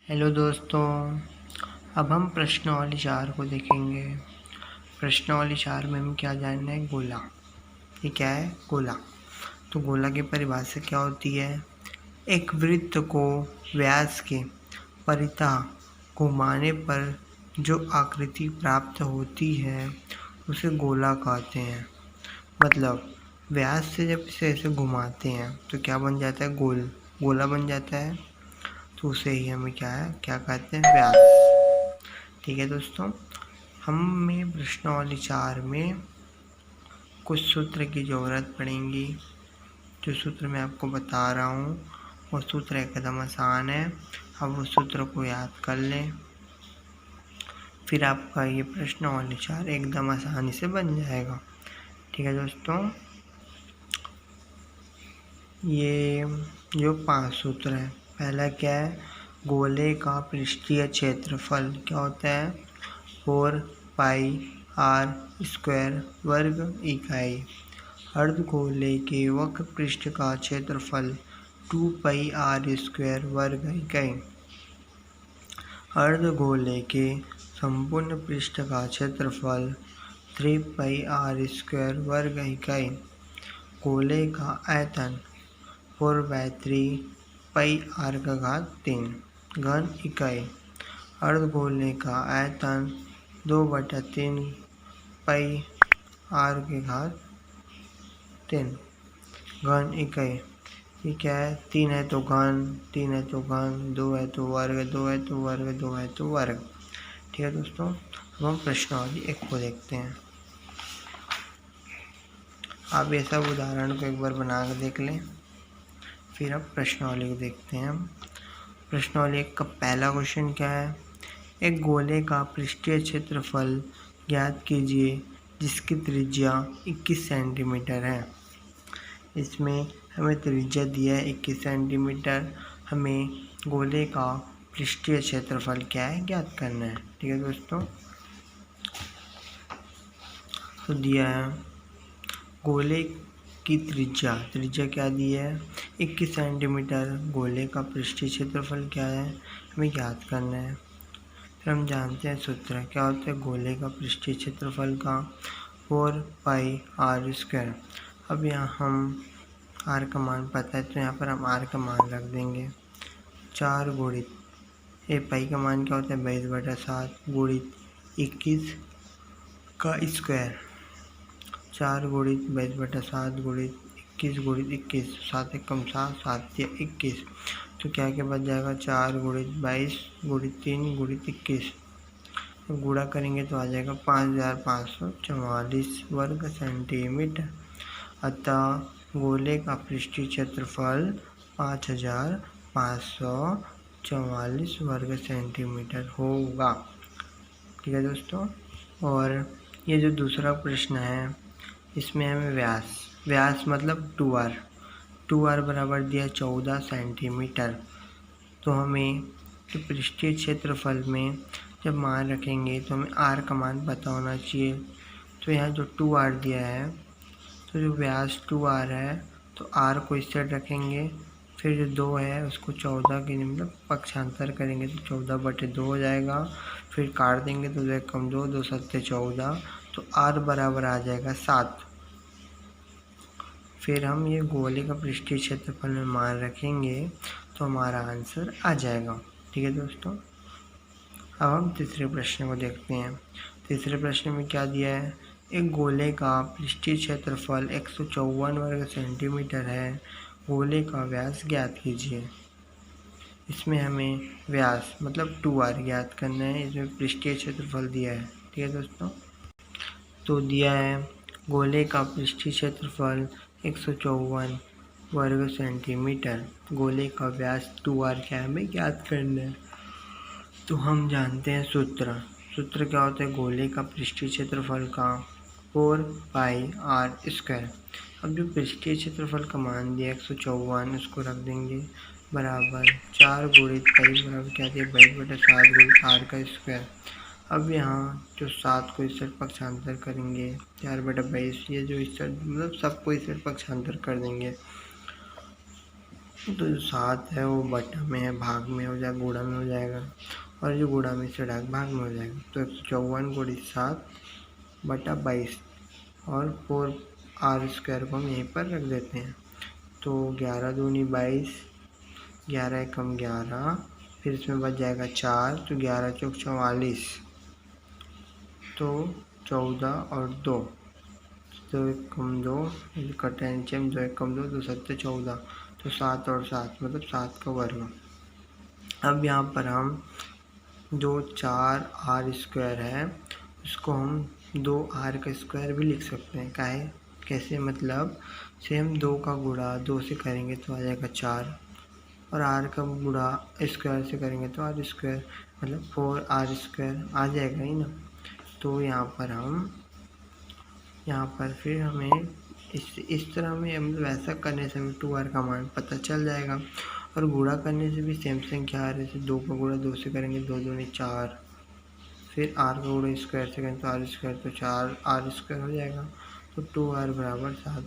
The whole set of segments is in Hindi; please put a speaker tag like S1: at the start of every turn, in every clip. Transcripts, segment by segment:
S1: हेलो दोस्तों, अब हम प्रश्नावली 4 को देखेंगे। प्रश्नावली 4 में हमें क्या जानना है? गोला। ये क्या है? गोला। तो गोला की परिभाषा क्या होती है? एक वृत्त को व्यास के परितः घुमाने पर जो आकृति प्राप्त होती है उसे गोला कहते हैं। मतलब व्यास से जब इसे ऐसे घुमाते हैं तो क्या बन जाता है? गोला बन जाता है। तो उसे ही हमें क्या कहते हैं? व्यास। ठीक है दोस्तों, हमें प्रश्नावली 4 में कुछ सूत्र की ज़रूरत पड़ेगी। जो सूत्र मैं आपको बता रहा हूँ वो सूत्र एकदम आसान है। अब वो सूत्र को याद कर लें, फिर आपका ये प्रश्नावली 4 एकदम आसानी से बन जाएगा। ठीक है दोस्तों, ये जो 5 सूत्र हैं, पहला क्या है? गोले का पृष्ठीय क्षेत्रफल क्या होता है? 4 पाई आर स्क्वायर वर्ग इकाई। अर्धगोले के वक्र पृष्ठ का क्षेत्रफल 2 पाई आर स्क्वायर वर्ग इकाई। अर्धगोले के संपूर्ण पृष्ठ का क्षेत्रफल 3 पाई आर स्क्वायर वर्ग इकाई। गोले का आयतन 4/3 पाई आर का घात 3 घन इकाई। अर्धगोले का आयतन 2/3 पाई आर के घात 3 घन इकाई। ये क्या है? 3 है तो घन, 3 है तो घन, 2 है तो वर्ग, 2 है तो वर्ग, 2 है तो वर्ग। ठीक है दोस्तों, अब हम प्रश्नावली 1 को देखते हैं। आप ये सब उदाहरण को एक बार बना कर देख लें, फिर अब प्रश्नावली को देखते हैं। हम प्रश्नावली 1 का पहला क्वेश्चन क्या है? एक गोले का पृष्ठीय क्षेत्रफल ज्ञात कीजिए जिसकी त्रिज्या 21 सेंटीमीटर है। इसमें हमें त्रिज्या दिया है 21 सेंटीमीटर। हमें गोले का पृष्ठीय क्षेत्रफल क्या है? ज्ञात करना है। ठीक है दोस्तों, तो दिया है गोले की त्रिज्या क्या दी है? 21 सेंटीमीटर। गोले का पृष्ठीय क्षेत्रफल क्या है? हमें ज्ञात करना है। फिर हम जानते हैं सूत्र क्या होता है गोले का पृष्ठीय क्षेत्रफल का? 4 पाई आर स्क्वायर। अब यहाँ हम आर का मान पता है तो यहाँ पर हम आर का मान रख देंगे 4 गुणित ए पाई का मान क्या होता है? 22/7 गुणित 21 का स्क्वायर। 4 गुणित 22/7 गुणित 21 गुणित 21, 7 एकम 7, 7 या 21। तो क्या बच जाएगा? 4 गुणित 22 गुणित 3 गुणित 21। गुणा करेंगे तो आ जाएगा 5544 वर्ग सेंटीमीटर। अतः गोले का पृष्ठीय क्षेत्रफल 5544 वर्ग सेंटीमीटर होगा। ठीक है दोस्तों, और ये जो दूसरा प्रश्न है इसमें हमें व्यास मतलब 2r बराबर दिया 14 सेंटीमीटर। तो हमें पृष्ठीय क्षेत्रफल में जब मान रखेंगे तो हमें r का मान पता होना चाहिए। तो यहाँ जो 2r दिया है, तो जो व्यास 2r है तो r को इस साइड रखेंगे, फिर जो 2 है उसको 14 के मतलब पक्षांतर करेंगे तो 14/2 हो जाएगा। फिर काट देंगे तो 2 कम 2, 2 7 14, तो r बराबर आ जाएगा 7। फिर हम ये गोले का पृष्ठीय क्षेत्रफल में मान रखेंगे तो हमारा आंसर आ जाएगा। ठीक है दोस्तों, अब हम तीसरे प्रश्न को देखते हैं। तीसरे प्रश्न में क्या दिया है? एक गोले का पृष्ठीय क्षेत्रफल 154 वर्ग सेंटीमीटर है। गोले का व्यास ज्ञात कीजिए। इसमें हमें व्यास मतलब 2r ज्ञात करना है। इसमें पृष्ठीय क्षेत्रफल दिया है। ठीक है दोस्तों, तो दिया है गोले का पृष्ठीय क्षेत्रफल 154 वर्ग सेंटीमीटर। गोले का व्यास 2r क्या है? हमें ज्ञात करना है। तो हम जानते हैं सूत्र क्या होता है गोले का पृष्ठीय क्षेत्रफल का? 4 पाई आर स्क्वायर। अब जो पृष्ठीय क्षेत्रफल का मान दिया 154, उसको रख देंगे बराबर 4 गुणित पाई बराबर क्या दिया? 22/7 गुणित आर का स्क्वायर। अब यहाँ जो 7 को इस साइड पक्षांतर करेंगे 4/22, ये जो इस साइड मतलब सबको इस साइड पक्षांतर कर देंगे तो जो 7 है वो बटा में है, भाग में हो जाएगा, गुणा में हो जाएगा, और जो गुणा में से डाक भाग में हो जाएगा। तो 154 गुणित 7 बटा 22 और 4r² को हम यहीं पर रख देते हैं। तो 11 दूनी 22, 11 एकम 11, फिर इसमें बच जाएगा 4, तो 11 चौक 44, तो 14 और 2, 2 एकम 2, कटा नीचे में 2 एकम 2, 2 7 14, तो 7 और 7 मतलब 7 का वर्ग। अब यहाँ पर हम जो 4r² है उसको हम 2r का स्क्वायर भी लिख सकते हैं। काहे कैसे, मतलब सेम 2 का गुणा 2 से करेंगे तो आ जाएगा 4, और r का गुणा स्क्वायर से करेंगे तो r², मतलब 4r² आ जाएगा ही ना। तो यहाँ पर फिर हमें इस तरह में मतलब ऐसा करने से हमें 2r का मान पता चल जाएगा। और गुणा करने से भी सेम संख्या आ रही है, 2 का गुणा 2 से करेंगे 2 दूनी 4, फिर r का गुणा स्क्वायर से करेंगे तो r², तो 4r² हो जाएगा। तो 2r बराबर 7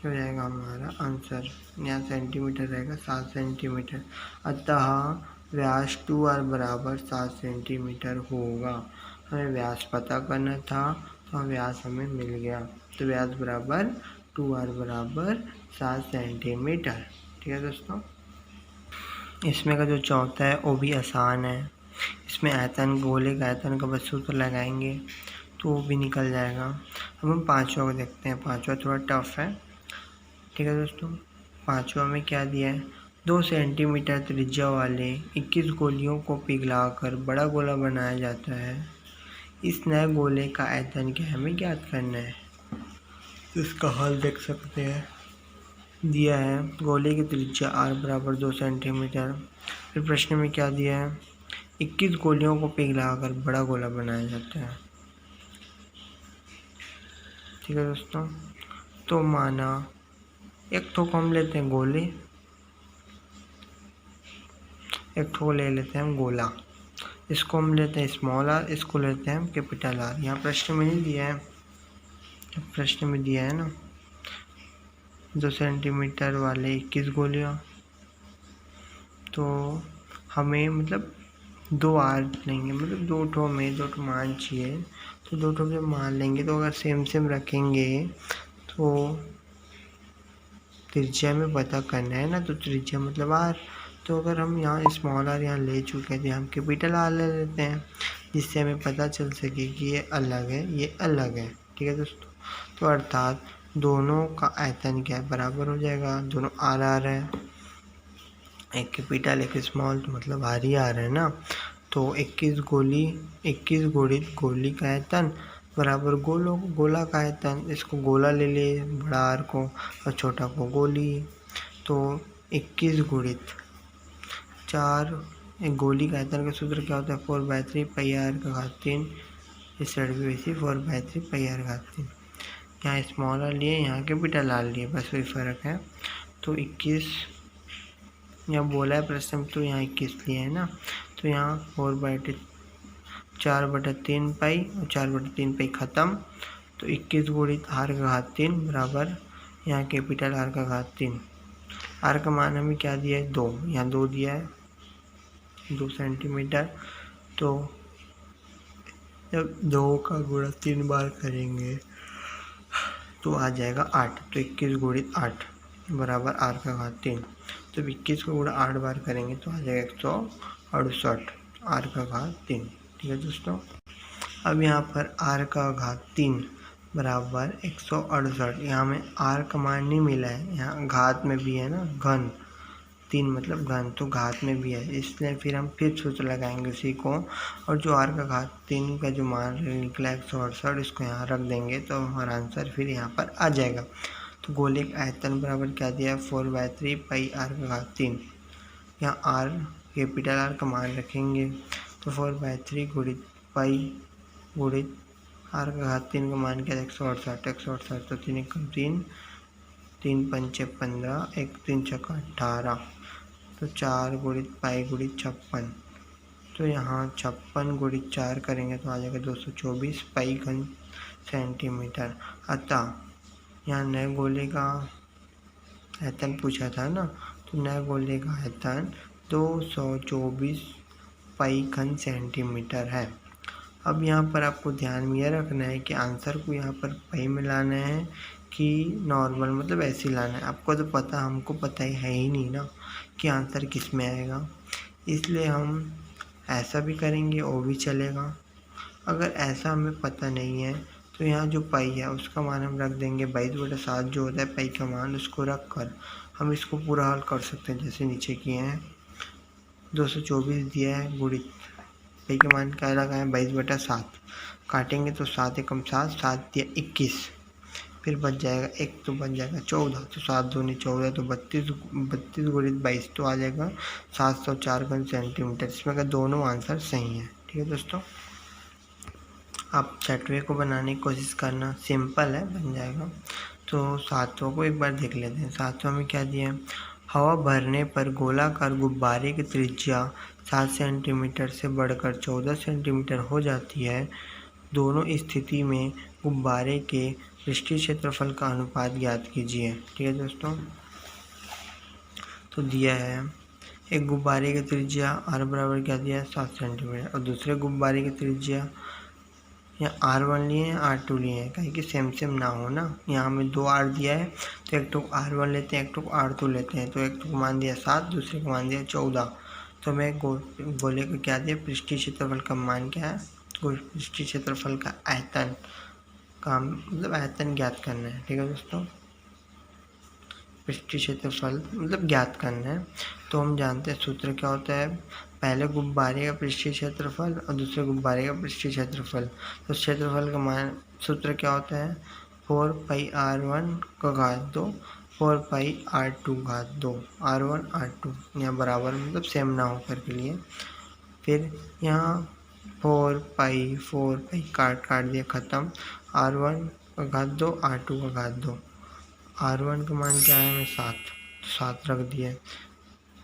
S1: हो जाएगा हमारा आंसर। यहाँ सेंटीमीटर रहेगा 7 सेंटीमीटर, अतः व्यास 2r बराबर 7 सेंटीमीटर होगा। हमें व्यास पता करना था तो व्यास हमें मिल गया। तो व्यास बराबर 2r बराबर 7 सेंटीमीटर। ठीक है दोस्तों, इसमें का जो चौथा है वो भी आसान है। इसमें आयतन, गोले का आयतन का बस सूत्र लगाएंगे तो वो भी निकल जाएगा। अब हम पाँचवा को देखते हैं। पाँचवा थोड़ा टफ है। ठीक है दोस्तों, पाँचवा में क्या दिया है, 2 सेंटीमीटर त्रिज्या वाले 21 गोलियों को पिघलाकर बड़ा गोला बनाया जाता है। इस नए गोले का आयतन क्या हमें ज्ञात करना है। तो इसका हल देख सकते हैं। दिया है गोले की त्रिज्या r बराबर 2 सेंटीमीटर। फिर प्रश्न में क्या दिया है, 21 गोलियों को पिघलाकर बड़ा गोला बनाया जाता है। ठीक है दोस्तों, तो माना एक ठो को हम लेते हैं गोले, एक ठो ले लेते हैं हम गोला, इसको हम लेते हैं स्मॉल r, इसको लेते हैं हम कैपिटल R। यहाँ प्रश्न में नहीं दिया है, प्रश्न में दिया है ना 2 सेंटीमीटर वाले 21 गोलियाँ, तो हमें मतलब 2 r लेंगे, मतलब 2 ठो में 2 ठो मान चाहिए। तो 2 ठो जब मान लेंगे तो अगर सेम रखेंगे तो त्रिज्या में पता करना है ना, तो त्रिज्या मतलब r। तो अगर हम यहाँ स्मॉल r यहाँ ले चुके हैं तो हम कैपिटल R ले लेते हैं, जिससे हमें पता चल सके कि ये अलग है, ये अलग है। ठीक है दोस्तों, तो अर्थात दोनों का आयतन क्या है, बराबर हो जाएगा। दोनों r है, एक कैपिटल एक स्मॉल, तो मतलब r ही r है ना। तो 21 गुणित गोली का आयतन बराबर गोला का आयतन। इसको गोला ले लिए बड़ा r को और छोटा को गोली। तो 21 गुणित 4, एक गोली का आयतन का सूत्र क्या होता है, 4/3 पाई r का घात 3। इस साइड भी वैसे 4/3 पाई r घात 3। यहाँ स्मॉल r लिए, यहाँ कैपिटल R लिए, बस वही फ़र्क है। तो 21 यहाँ बोला है प्रश्न में, तो यहाँ 21 लिए है ना। तो यहाँ 4/3 पाई और 4/3 पाई ख़त्म। तो 21 गुणित r का घात 3 बराबर यहाँ कैपिटल R का घात 3। r का मान हमें क्या दिया है, 2, यहाँ 2 दिया है, 2 सेंटीमीटर। तो जब 2 का गुणा 3 बार करेंगे तो आ जाएगा 8। तो 21 गुणित 8 बराबर r का घात 3। तो 21 को गुणा 8 बार करेंगे तो आ जाएगा 168 r का घात 3। ठीक है दोस्तों, अब यहाँ पर r का घात 3 बराबर 168। यहाँ में r का मान नहीं मिला है, यहाँ घात में भी है ना, घन 3 मतलब घन, तो घात में भी है, इसलिए फिर हम फिर सूत्र लगाएंगे उसी को। और जो r का घात 3 का जो मान निकला 168, इसको यहाँ रख देंगे तो हमारा आंसर फिर यहाँ पर आ जाएगा। तो गोले का आयतन बराबर क्या दिया है, 4/3 पाई r का घात 3। यहाँ r कैपिटल R का मान रखेंगे तो 4/3 गुणित पाई गुणित r का घात 3 का मान क्या है, 168। तो 3 एकम 3, 3 पंचे 15, 1 3 छक्का 18। तो 4 गुणित पाई गुणित 56। तो यहाँ 56 गुणित 4 करेंगे तो आ जाएगा 224 पाई घन सेंटीमीटर। अतः यहाँ नए गोले का आयतन पूछा था ना, तो नए गोले का आयतन 224 पाई घन सेंटीमीटर है। अब यहाँ पर आपको ध्यान में यह रखना है कि आंसर को यहाँ पर पाई में लाना है कि नॉर्मल, मतलब ऐसे ही लाना है। आपको तो पता, हमको पता ही नहीं ना कि आंसर किस में आएगा, इसलिए हम ऐसा भी करेंगे, वो भी चलेगा। अगर ऐसा हमें पता नहीं है तो यहाँ जो पाई है उसका मान हम रख देंगे 22/7 जो होता है पाई का मान, उसको रख कर हम इसको पूरा हल कर सकते हैं। जैसे नीचे किए हैं, 224 दिया है, गुणित पाई का मान क्या लगा है 22/7, काटेंगे तो 7 एकम 7, 7 दिया 21, फिर बच जाएगा एक, तो बच जाएगा 14, तो 7 दूनी 14, तो 32 गुणित 22 तो आ जाएगा 704 घन सेंटीमीटर। इसमें का दोनों आंसर सही है। ठीक है दोस्तों, आप छठवें को बनाने की कोशिश करना, सिंपल है, बन जाएगा। तो सातवां को एक बार देख लेते हैं। सातवां में क्या दिया है, हवा भरने पर गोलाकार गुब्बारे की त्रिज्या 7 सेंटीमीटर से बढ़कर 14 सेंटीमीटर हो जाती है। दोनों स्थिति में गुब्बारे के पृष्ठीय क्षेत्रफल का अनुपात ज्ञात कीजिए। ठीक है दोस्तों, तो दिया है एक गुब्बारे की त्रिज्या r बराबर क्या दिया है 7 सेंटीमीटर, और दूसरे गुब्बारे की त्रिज्या यहाँ R1 लिए हैं, R2 लिए हैं, कहीं कि सेम ना हो ना। यहाँ हमें 2 R दिया है, तो एक टुक R1 लेते हैं, एक टुक R2 लेते हैं। तो एक टुक मान दिया 7, दूसरे को मान दिया 14। तो हमें गोले को क्या दिया, पृष्ठीय क्षेत्रफल का मान क्या है, पृष्ठीय क्षेत्रफल का आयतन का मतलब आयतन ज्ञात करना है। ठीक है दोस्तों, पृष्ठीय क्षेत्रफल मतलब ज्ञात करना है। तो हम जानते हैं सूत्र क्या होता है, पहले गुब्बारे का पृष्ठीय क्षेत्रफल और दूसरे गुब्बारे का पृष्ठीय क्षेत्रफल। तो क्षेत्रफल का मान सूत्र क्या होता है, 4πr1 का घात 2 4πr2 घात 2, r1 r2 यहाँ बराबर मतलब सेम ना होकर के लिए। फिर यहाँ 4 पाई काट दिया ख़त्म, r1 का घात 2 r2 का घात 2, r1 का मान क्या है हमें 7, तो 7 रख दिए,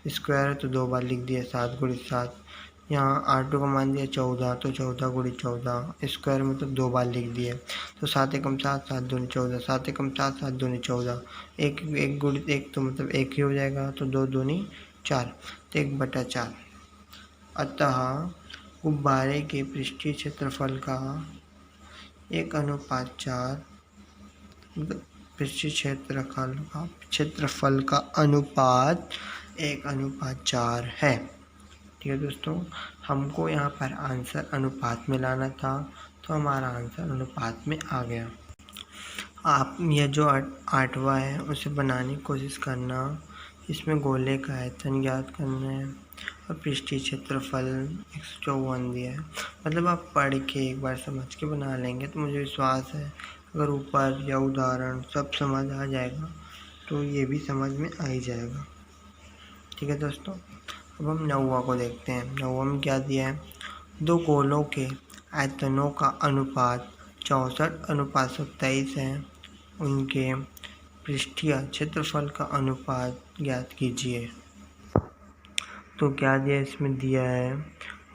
S1: स्क्वायर है तो 2 बार लिख दिया 7 गुणित 7। यहाँ r2 का मान दिया 14, तो 14 गुणित 14, स्क्वायर में तो 2 बार लिख दिए, तो 7 एकम 7, 7 दूनी 14, 7 एकम 7, 7 दूनी 14, एक गुणित एक तो मतलब एक ही हो जाएगा, तो 2 दूनी 4, तो 1/4। अतः गुब्बारे के पृष्ठीय क्षेत्रफल का 1/4 मतलब पृष्ठीय क्षेत्रफल का अनुपात 1/4 है। ठीक है दोस्तों, हमको यहाँ पर आंसर अनुपात में लाना था, तो हमारा आंसर अनुपात में आ गया। आप यह जो 8वां है उसे बनाने की कोशिश करना। इसमें गोले का आयतन ज्ञात करना है और पृष्ठीय क्षेत्रफल 154 दिया है। मतलब आप पढ़ के एक बार समझ के बना लेंगे तो मुझे विश्वास है अगर ऊपर या उदाहरण सब समझ आ जाएगा तो ये भी समझ में आ ही जाएगा। ठीक है दोस्तों, अब हम 9वां को देखते हैं। 9वां में क्या दिया है, दो गोलों के आयतनों का अनुपात 64:27 है, उनके पृष्ठीय क्षेत्रफल का अनुपात ज्ञात कीजिए। तो क्या दिया है, इसमें दिया है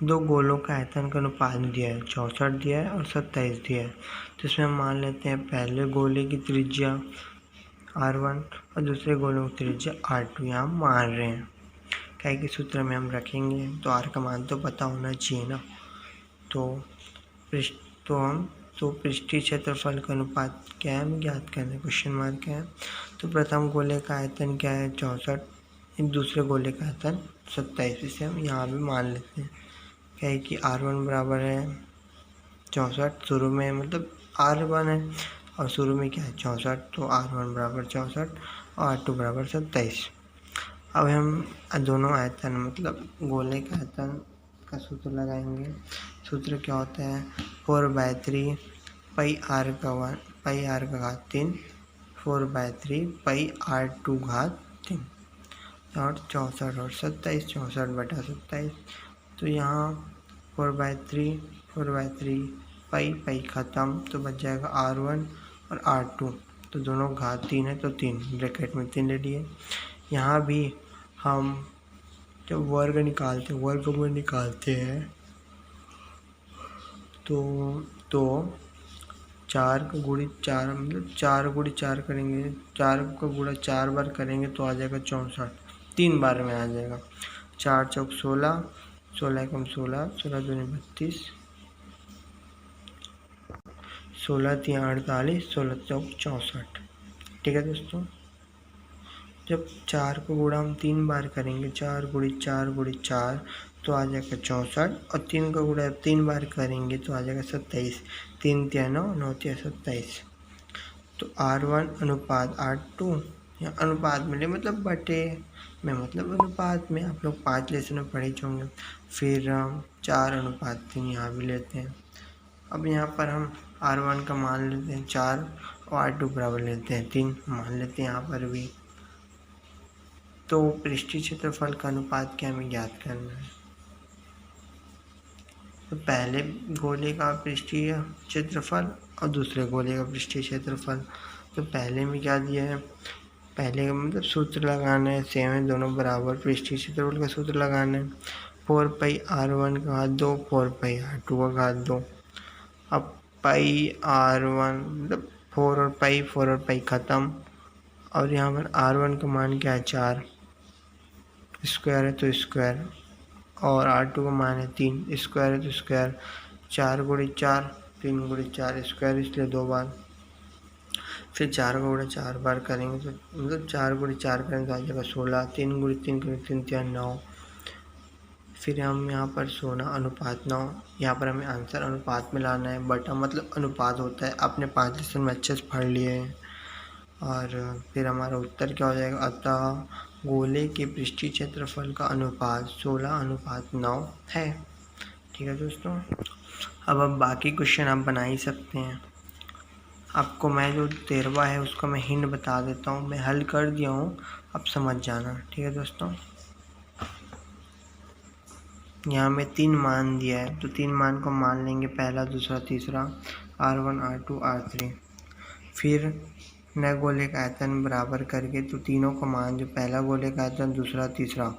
S1: दो गोलों का आयतन का अनुपात दिया है, 64 दिया है और 27 दिया है। तो इसमें हम मान लेते हैं पहले गोले की त्रिज्या R1 और दूसरे गोलों की त्रिज्या R2 यहाँ मान रहे हैं। क्या कि सूत्र में हम रखेंगे तो R का मान तो पता होना चाहिए ना। तो पृष्ठीय क्षेत्रफल का अनुपात क्या है हमें ज्ञात करना है, क्वेश्चन मार्क है। तो प्रथम गोले का आयतन क्या है 64, दूसरे गोले का आयतन 27, इसे हम यहाँ भी मान लेते हैं। क्या है कि R1 बराबर है 64, शुरू में मतलब R1 है और शुरू में क्या है 64, तो R1 बराबर 64 और R2 बराबर 27। अब हम दोनों आयतन मतलब गोले का आयतन का सूत्र लगाएंगे। सूत्र क्या होता है 4/3 पाई r का घात 3, 4/3 पाई r2 घात 3 और 64 और 27, 64/27। तो यहाँ 4/3 पाई ख़त्म, तो बच जाएगा R1 और R2, तो दोनों घात 3 है तो 3 ब्रैकेट में 3 ले लिए। यहाँ भी हम जब वर्गमूल निकालते हैं तो 4 का गुणित 4 मतलब 4 गुणित 4 करेंगे, 4 का गुणा 4 बार करेंगे तो आ जाएगा 64, 3 बार में आ जाएगा। 4 चौक 16, 16 एकम 16, 16 दूनी 32, 16 तिया 48, 16 चौक 64। ठीक है दोस्तों, जब 4 को गुणा हम 3 बार करेंगे, 4 गुणित 4 गुणित 4 तो आ जाएगा 64, और 3 का गुणा 3 बार करेंगे तो आ जाएगा 27, 3 तिया 9, 9 तिया 27। तो R1 अनुपात R2 या अनुपात मिले मतलब बटे में मतलब अनुपात में, आप लोग 5 लेसन में पढ़े होंगे। फिर 4 अनुपात 3 यहाँ भी लेते हैं। अब यहाँ पर हम R1 का मान लेते हैं 4 और R2 बराबर लेते हैं 3 मान लेते हैं यहाँ पर भी। तो पृष्ठीय क्षेत्रफल का अनुपात क्या हमें ज्ञात करना है। तो पहले गोले का पृष्ठीय क्षेत्रफल और दूसरे गोले का पृष्ठीय क्षेत्रफल। तो पहले में क्या दिया है, पहले का मतलब सूत्र लगाना है, सेम है दोनों बराबर, पृष्ठीय क्षेत्रफल का सूत्र लगाना है। 4 पाई R1 का घात 2, 4 पाई R2 का घात 2। अब पाई R1 मतलब 4 और पाई खत्म, और यहाँ पर R1 का मान क्या है 4, स्क्वायर है तो स्क्वायर, और R2 का मान है 3, स्क्वायर है तो स्क्वायर। 4 गुणित 4, 3 गुणित 4 स्क्वायर, इसलिए 2 बार। फिर 4 का गुणा 4 बार करेंगे तो मतलब 4 गुणित 4 करेंगे तो आ जाएगा 16, 3 गुणित 3 करेंगे 3 तिया 9। फिर हम यहाँ पर 16 अनुपात 9, यहाँ पर हमें आंसर अनुपात में लाना है, बटा मतलब अनुपात होता है, आपने 5 लेसन में अच्छे से पढ़ लिए हैं। और फिर हमारा उत्तर क्या हो जाएगा, अतः गोले के पृष्ठीय क्षेत्रफल का अनुपात 16 अनुपात 9 है। ठीक है दोस्तों, अब बाकी क्वेश्चन आप बना ही सकते हैं। आपको मैं जो 13वां है उसका मैं हिंट बता देता हूँ, मैं हल कर दिया हूँ, अब समझ जाना। ठीक है दोस्तों, यहाँ में 3 मान दिया है, तो 3 मान को मान लेंगे, पहला दूसरा तीसरा, R1 R2 R3। फिर नए गोले का आयतन बराबर करके तो तीनों का मान, जो पहला गोले का आयतन दूसरा तीसरा,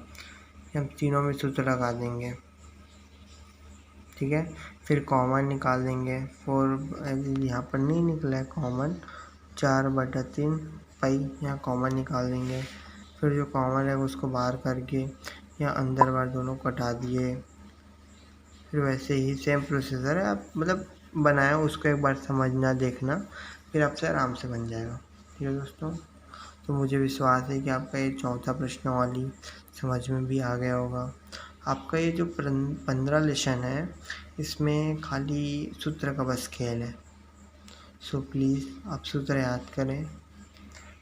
S1: हम तीनों में सूत्र लगा देंगे। ठीक है, फिर कॉमन निकाल देंगे। 4 यहाँ पर नहीं निकला है कॉमन, 4/3 पाई यहाँ कॉमन निकाल देंगे। फिर जो कॉमन है उसको बाहर करके यहाँ अंदर बाहर दोनों कटा दिए। फिर वैसे ही सेम प्रोसीजर है, आप मतलब बनाया उसको एक बार समझना देखना, फिर आपसे आराम से बन जाएगा। ठीक है दोस्तों, तो मुझे विश्वास है कि आपका ये चौथा प्रश्न वाली समझ में भी आ गया होगा। आपका ये जो 15 लेसन है इसमें खाली सूत्र का बस खेल है, सो प्लीज़ आप सूत्र याद करें,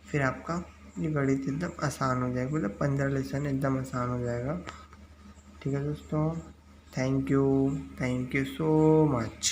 S1: फिर आपका ये गणित एकदम आसान हो जाएगा, मतलब 15 लेसन एकदम आसान हो जाएगा। ठीक है दोस्तों, थैंक यू सो मच।